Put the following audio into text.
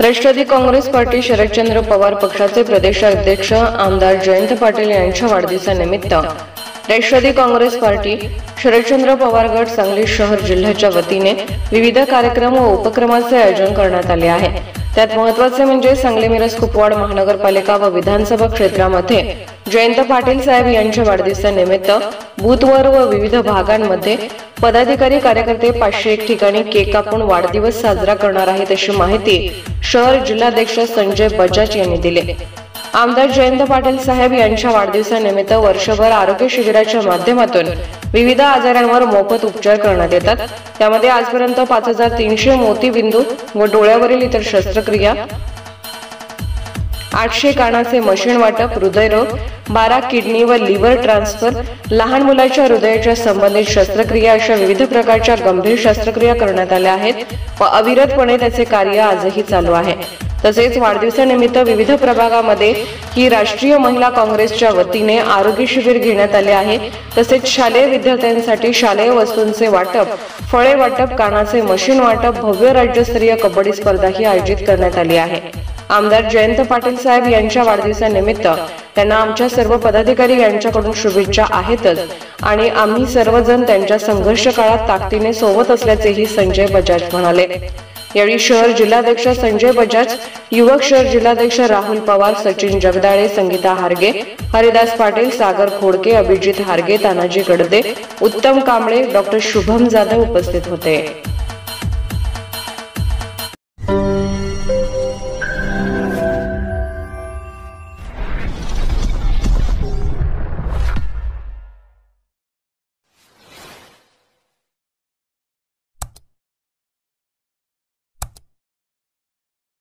Rashtrawadi Congress party Sharadchandra Pawar पक्षाचे प्रदेशाध्यक्ष आमदार जयंत पाटील यांच्या वाढदिवसानिमित्त राष्ट्रवादी काँग्रेस पार्टी शरदचंद्र पवार गट सांगली शहर जिल्ह्याच्या वतीने विविध कार्यक्रम व उपक्रमांचे आयोजन करण्यात आले आहे। त्यात महत्त्वाचे म्हणजे सांगली मिरज कुपवाड महानगरपालिका व विधानसभा क्षेत्रामध्ये जयंत पाटील साहेब यांच्या वाढदिवसानिमित्त बूथवर व विविध भागांमध्ये पदाधिकारी कार्यकर्ते 501 ठिकाणी केक कापून वाढदिवस साजरा करणार आहेत अशी माहिती शहर जिल्हाध्यक्ष संजय बजाज यांनी दिली। आमदार जयंत पाटील साहेब यांच्या वाढदिवसानिमित्त वर्षभर आरोग्य शिबिराच्या माध्यमातून विविध आजारांवर मोफत उपचार करण्यात येतात। त्यामध्ये आजपर्यंत 5300 मोतीबिंदू व डोळ्यावरील इतर शस्त्रक्रिया, 800 कानाचे मशीन वाटप, हृदयरोग, 12 किडनी व लिव्हर ट्रान्सफर, लहान मुलाच्या हृदयाच्या संबंधित शस्त्रक्रिया अशा विविध प्रकारच्या गंभीर शस्त्रक्रिया करण्यात आल्या आहेत व अविरतपणे त्याचे कार्य आजही चालू आहे। तसेच वाढदिवसानिमित्त विविध प्रभागामध्ये ही राष्ट्रीय महिला काँग्रेसच्या वतीने आरोग्य शिबिर घेण्यात आले आहे। तसेच शालेय विद्यार्थ्यांसाठी शालेय वस्तूंचे वाटप, फळे वाटप, कानाचे मशीन वाटप, भव्य राज्यस्तरीय कबड्डी स्पर्धाही आयोजित करण्यात आली आहे। आमदार जयंत पाटील साहेब यांच्या वाढदिवसानिमित्त त्यांना आमच्या सर्व पदाधिकारी यांच्याकडून शुभेच्छा आहेतच आणि आम्ही सर्वजण त्यांच्या संघर्ष काळात ताकदीने सोबत असल्याचेही संजय बजाज म्हणाले। यावेळी शहर जिल्हाध्यक्ष संजय बजाज, युवक शहर जिल्हाध्यक्ष राहुल पवार, सचिन जगदाळे, संगीता हारगे, हरिदास पाटील, सागर खोडके, अभिजित हारगे, तानाजी गडदे, उत्तम कांबळे, डॉक्टर शुभम जाधव उपस्थित होते।